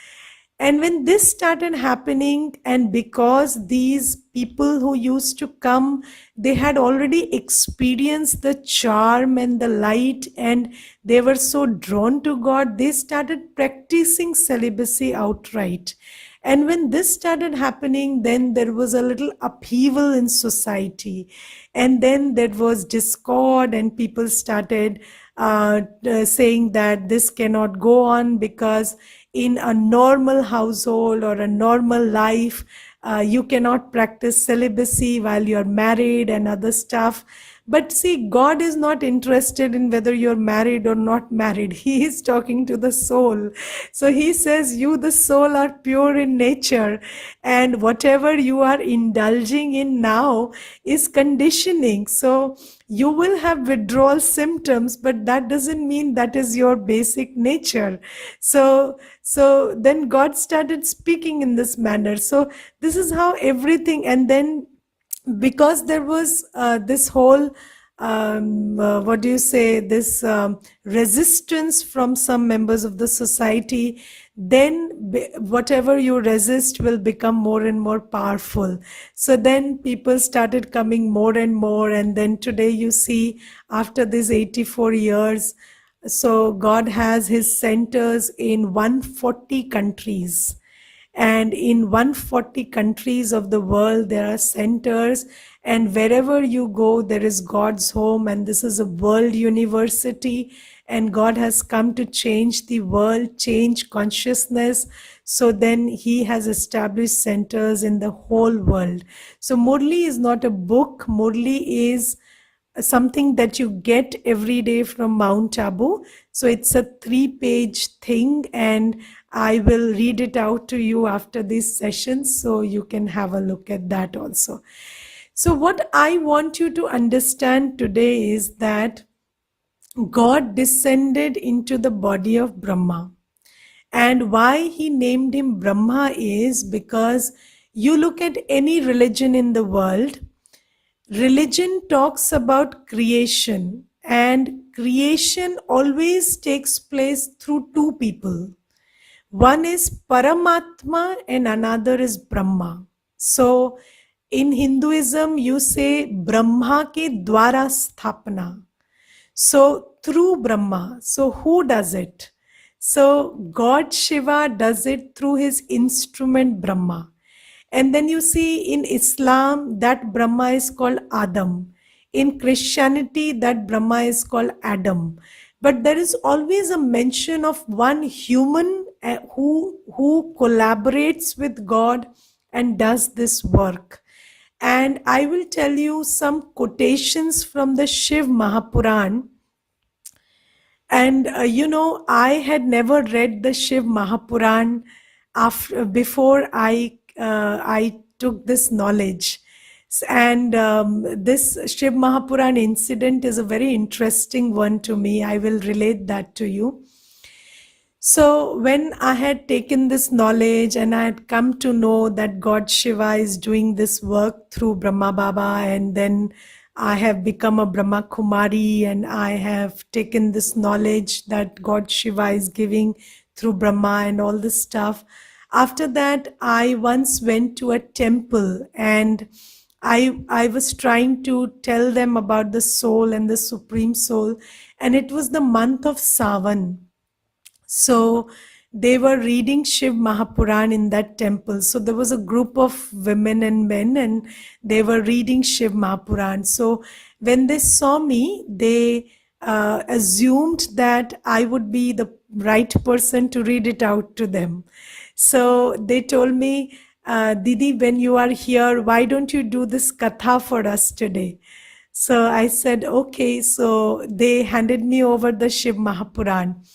And when this started happening, and because these people who used to come, they had already experienced the charm and the light, and they were so drawn to God, they started practicing celibacy outright. And when this started happening, then there was a little upheaval in society. And then there was discord, and people started saying that this cannot go on, because in a normal household or a normal life, you cannot practice celibacy while you're married and other stuff. But see, God is not interested in whether you're married or not married. He is talking to the soul. So he says, you, the soul, are pure in nature, and whatever you are indulging in now is conditioning. So you will have withdrawal symptoms, but that doesn't mean that is your basic nature. So then God started speaking in this manner. So this is how everything. And then because there was this whole what do you say, this resistance from some members of the society, then whatever you resist will become more and more powerful. So then people started coming more and more, and then today you see, after these 84 years, so God has his centers in 140 countries, and in 140 countries of the world there are centers, and wherever you go there is God's home, and this is a world university, and God has come to change the world, change consciousness. So then he has established centers in the whole world. So Murli is not a book. Murli is something that you get every day from Mount Abu. So it's a 3-page thing, and I will read it out to you after these sessions, so you can have a look at that also. So what I want you to understand today is that God descended into the body of Brahma. And why he named him Brahma is because you look at any religion in the world, religion talks about creation, and creation always takes place through two people. One is Paramatma and another is Brahma. So in Hinduism, you say Brahma ke dwara sthapana. So through Brahma. So who does it? So God Shiva does it through his instrument Brahma. And then you see in Islam that Brahma is called Adam. In Christianity, that Brahma is called Adam. But there is always a mention of one human who collaborates with God and does this work. And I will tell you some quotations from the Shiv Mahapuran. And I had never read the Shiv Mahapuran before I took this knowledge. And this Shiv Mahapuran incident is a very interesting one to me. I will relate that to you. So when I had taken this knowledge and I had come to know that God Shiva is doing this work through Brahma Baba, and then I have become a Brahma Kumari, and I have taken this knowledge that God Shiva is giving through Brahma and all this stuff. After that, I once went to a temple, and I was trying to tell them about the soul and the Supreme Soul, and it was the month of Savan. So they were reading Shiv Mahapuran in that temple. So there was a group of women and men, and they were reading Shiv Mahapuran. So when they saw me, they assumed that I would be the right person to read it out to them. So they told me, Didi, when you are here, why don't you do this katha for us today? So I said, okay. So they handed me over the Shiv Mahapuran.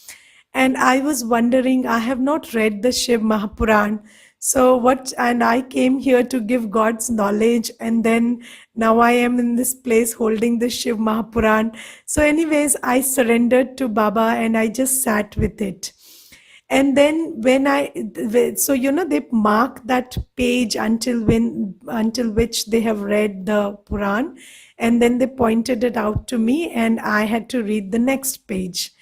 And I was wondering, I have not read the Shiv Mahapuran. So and I came here to give God's knowledge, and then now I am in this place holding the Shiv Mahapuran. So anyways, I surrendered to Baba and I just sat with it. And then they mark that page until which they have read the Puran, and then they pointed it out to me, and I had to read the next page.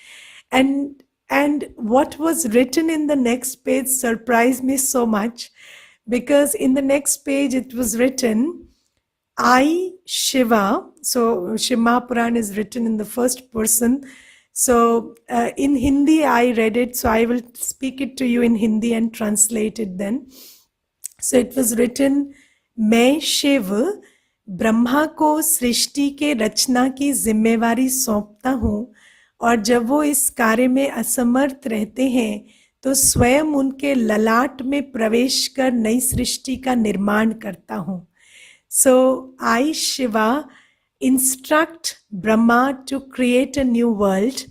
And And what was written in the next page surprised me so much, because in the next page it was written, I, Shiva. So Shima Puran is written in the first person. So in Hindi, I read it. So I will speak it to you in Hindi and translate it then. So it was written, मैं शिव ब्रह्मा को सृष्टि के रचना की जिम्मेवारी सौंपता हूँ, और जब वो इस कार्य में असमर्थ रहते हैं तो स्वयं उनके ललाट में प्रवेश कर नई सृष्टि का निर्माण करता हूँ. So I, Shiva, instruct Brahma to create a new world,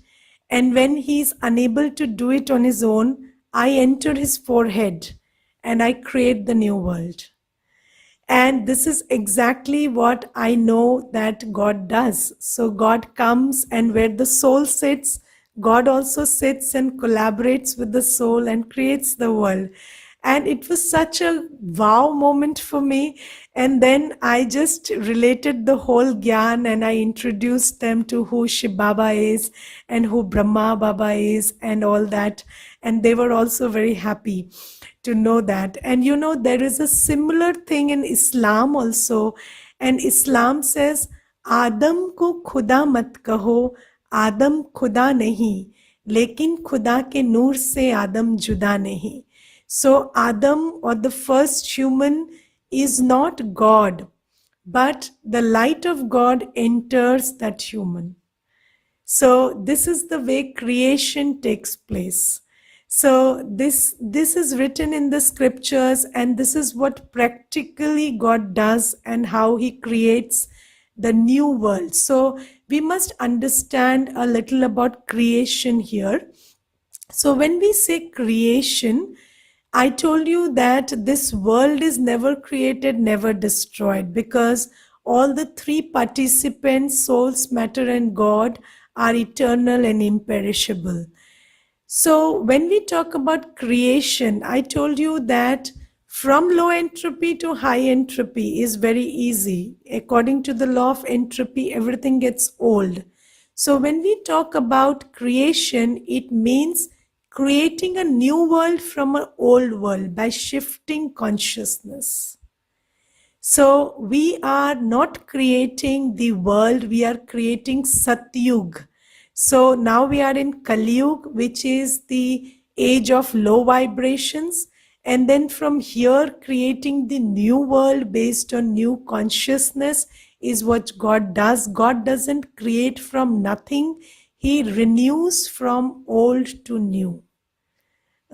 and when he is unable to do it on his own, I enter his forehead and I create the new world. And this is exactly what I know that God does. So God comes, and where the soul sits, God also sits and collaborates with the soul and creates the world. And it was such a wow moment for me. And then I just related the whole Gyan, and I introduced them to who Shiv Baba is and who Brahma Baba is and all that. And they were also very happy to know that. And you know, there is a similar thing in Islam also. And Islam says, Adam ko khuda mat kaho, Adam khuda nahi, lekin khuda ke noor se Adam juda nahi. So Adam, or the first human, is not God, but the light of God enters that human. So this is the way creation takes place. So this is written in the scriptures, and this is what practically God does and how he creates the new world. So we must understand a little about creation here. So when we say creation, I told you that this world is never created, never destroyed, because all the three participants, souls, matter, and God, are eternal and imperishable. So when we talk about creation, I told you that from low entropy to high entropy is very easy. According to the law of entropy, everything gets old. So when we talk about creation, it means creating a new world from an old world by shifting consciousness. So we are not creating the world, we are creating Satyug. So now we are in Kaliyug, which is the age of low vibrations. And then from here, creating the new world based on new consciousness is what God does. God doesn't create from nothing. He renews from old to new.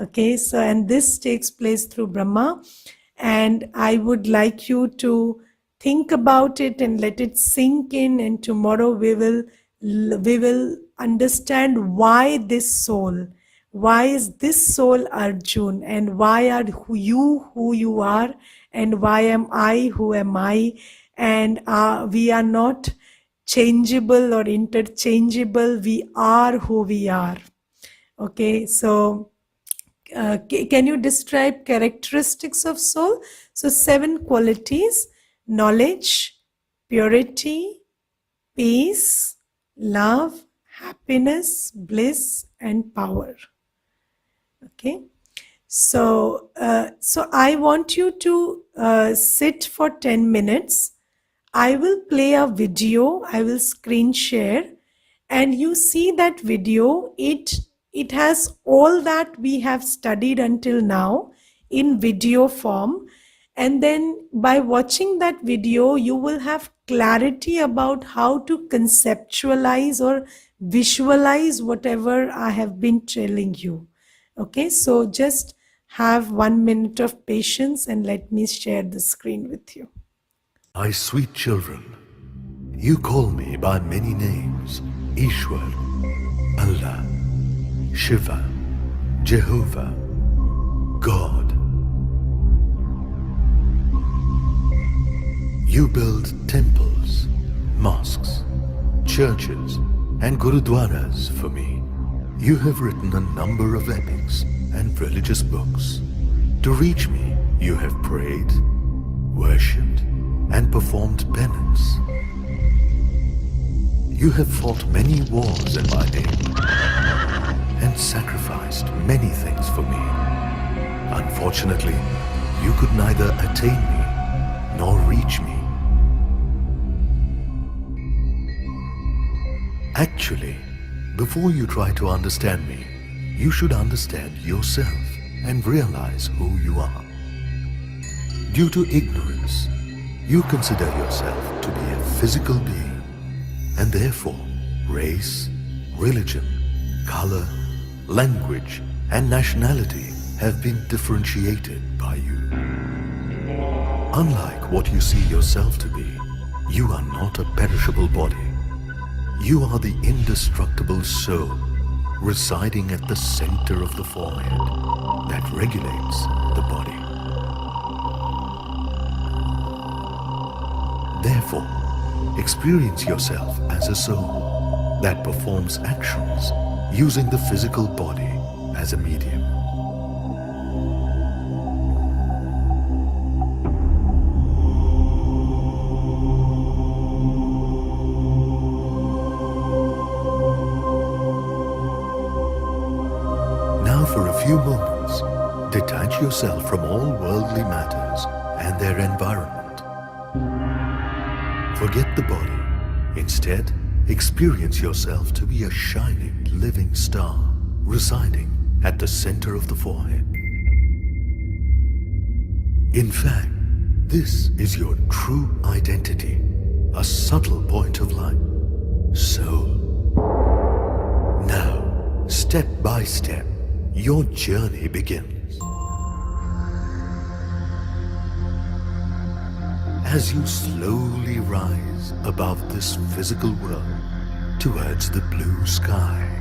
Okay, so and this takes place through Brahma. And I would like you to think about it and let it sink in. And tomorrow we will understand why this soul. Why is this soul Arjun? And why are you who you are? And why am I who am I? And we are not changeable or interchangeable. We are who we are. Okay, so can you describe characteristics of soul? So 7 qualities: knowledge, purity, peace, love, happiness, bliss, and power. Okay, so I want you to sit for 10 minutes. I will play a video, I will screen share, and you see that video. It has all that we have studied until now in video form. And then by watching that video, you will have clarity about how to conceptualize or visualize whatever I have been telling you. Okay, so just have 1 minute of patience and let me share the screen with you. My sweet children, you call me by many names: Ishwar, Allah, Shiva, Jehovah, God. You build temples, mosques, churches, and gurudwaras for me. You have written a number of epics and religious books. To reach me, you have prayed, worshipped, and performed penance. You have fought many wars in my name, and once sacrificed many things for me. Unfortunately, you could neither attain me nor reach me. Actually, before you try to understand me, you should understand yourself and realize who you are. Due to ignorance, you consider yourself to be a physical being, and therefore race, religion, color, language, and nationality have been differentiated by you. Unlike what you see yourself to be, you are not a perishable body. You are the indestructible soul residing at the center of the forehead that regulates the body. Therefore, experience yourself as a soul that performs actions using the physical body as a medium. Now for a few moments, detach yourself from all worldly matters and their environment. Forget the body. Instead, experience yourself to be a shining, living star residing at the center of the forehead. In fact, this is your true identity, a subtle point of light, soul. Now, step by step, your journey begins. As you slowly rise above this physical world towards the blue sky.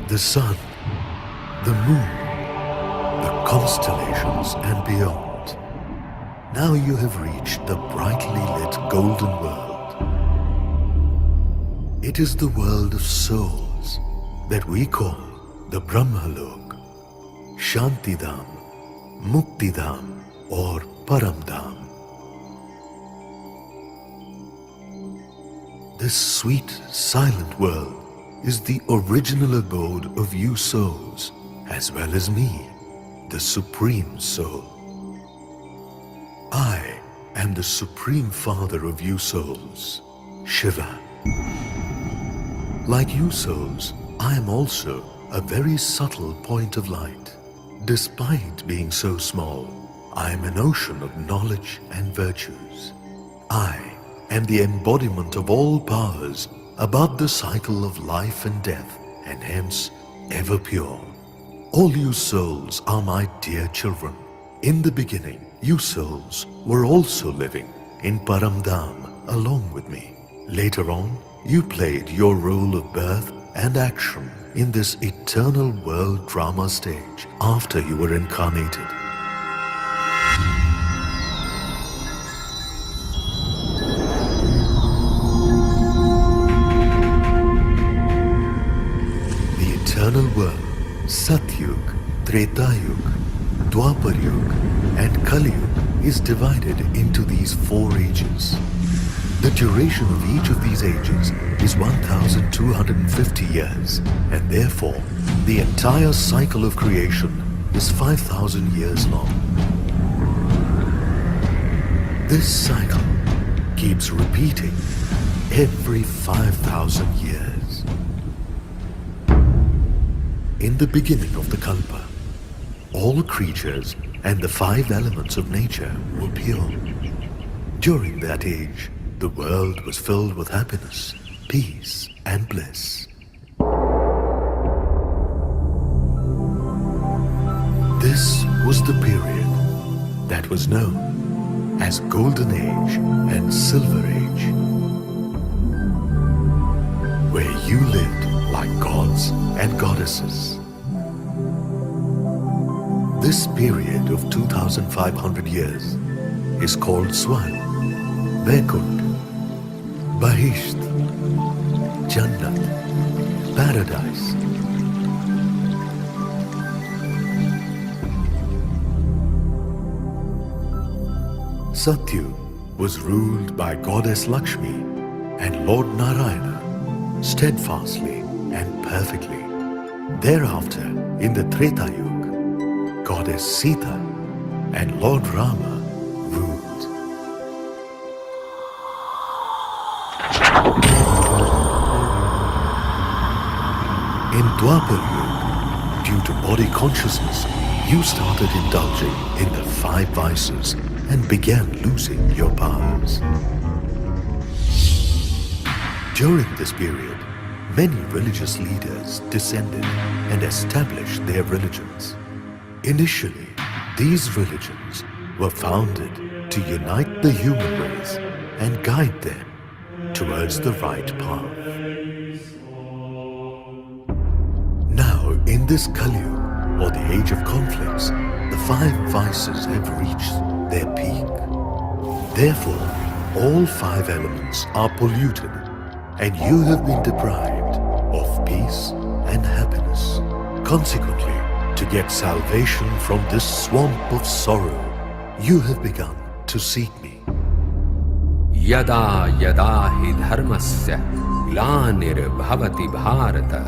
The sun, the moon, the constellations and beyond. Now you have reached the brightly lit golden world. It is the world of souls that we call the Brahmalok, Shantidham, Muktidham or Paramdham. This sweet, silent world is the original abode of you souls, as well as me, the Supreme Soul. I am the Supreme Father of you souls, Shiva. Like you souls, I am also a very subtle point of light. Despite being so small, I am an ocean of knowledge and virtues. I am the embodiment of all powers above the cycle of life and death, and hence ever pure. All you souls are my dear children. In the beginning, you souls were also living in Paramdham along with me. Later on, you played your role of birth and action in this eternal world drama stage after you were incarnated. eternal world, Satyug, Tretayug, Dwapar-yug and Kali-yug is divided into these 4 ages. The duration of each of these ages is 1250 years, and therefore the entire cycle of creation is 5000 years long. This cycle keeps repeating every 5000 years. In the beginning of the Kalpa, all creatures and the 5 elements of nature were pure. During that age, the world was filled with happiness, peace, and bliss. This was the period that was known as Golden Age and Silver Age, where you lived like gods and goddesses. This period of 2500 years is called Swarg, Vaikunth, Bahisht, Jannat, Paradise. Satyug was ruled by Goddess Lakshmi and Lord Narayana steadfastly and perfectly. Thereafter, in the Treta Yuga, Goddess Sita and Lord Rama ruled. In Dwapar Yuga, due to body consciousness, you started indulging in the 5 vices and began losing your powers. During this period, many religious leaders descended and established their religions. Initially, these religions were founded to unite the human race and guide them towards the right path. Now, in this Kali Yuga, or the age of conflicts, the 5 vices have reached their peak. Therefore, all 5 elements are polluted and you have been deprived of peace and happiness. Consequently, to get salvation from this swamp of sorrow, you have begun to seek me. Yada yada hi dharmasya glanirvhavati bharata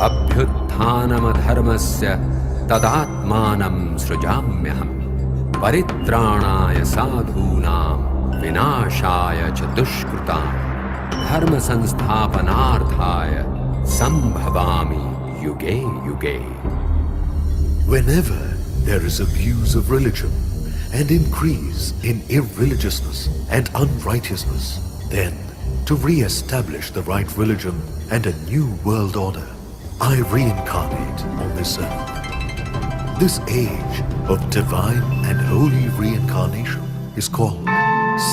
abhyutthanam dharmasya tadatmanam srujamyaham paritranaya sadhunam vinashaya cha dushkrutam dharma sansthapanarthaya sambhavami yuge yuge. Whenever there is abuse of religion and increase in irreligiousness and unrighteousness, then to re-establish the right religion and a new world order, I reincarnate on this earth. This age of divine and holy reincarnation is called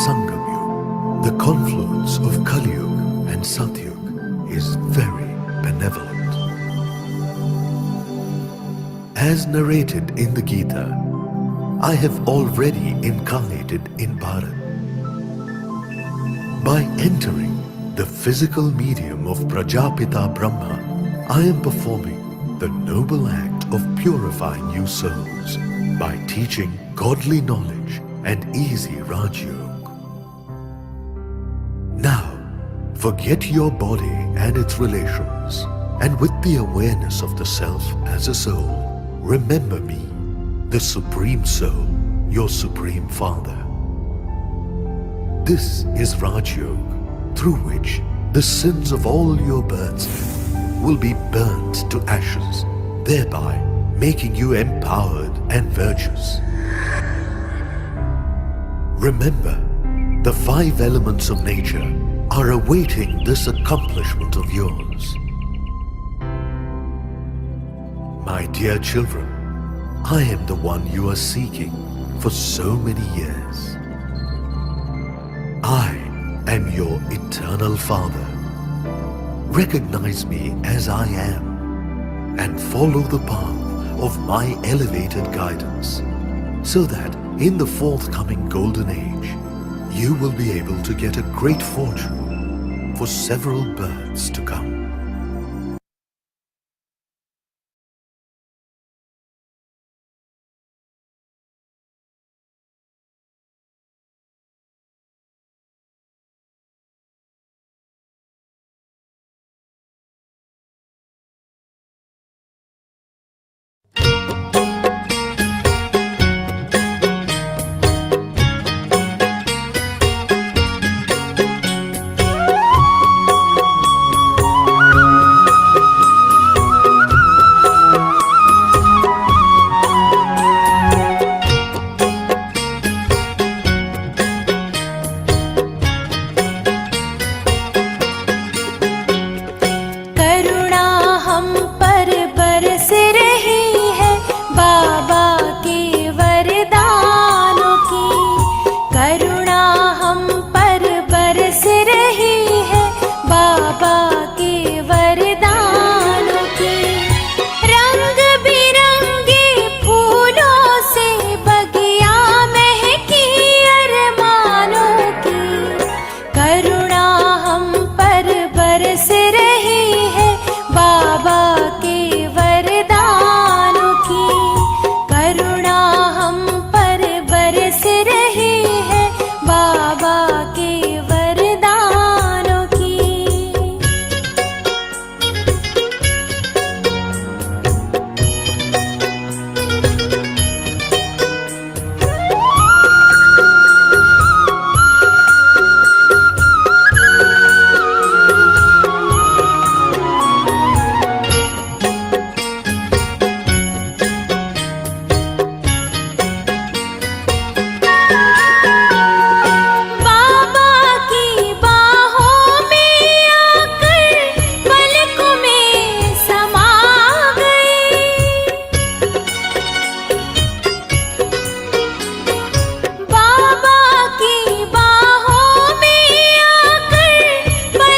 Sangam Yuga. The confluence of Kali Yuga and Satyug is very benevolent. As narrated in the Gita, I have already incarnated in Bharat. By entering the physical medium of Prajapita Brahma, I am performing the noble act of purifying you souls by teaching godly knowledge and easy Rajyoga. Now, forget your body and its relations, and with the awareness of the self as a soul, remember me, the Supreme Soul, your Supreme Father. This is Rajyoga, through which the sins of all your births will be burnt to ashes, thereby making you empowered and virtuous. Remember, the 5 elements of nature are awaiting this accomplishment of yours. My dear children, I am the one you are seeking for so many years. I am your eternal Father. Recognize me as I am and follow the path of my elevated guidance, so that in the forthcoming golden age, you will be able to get a great fortune for several births to come.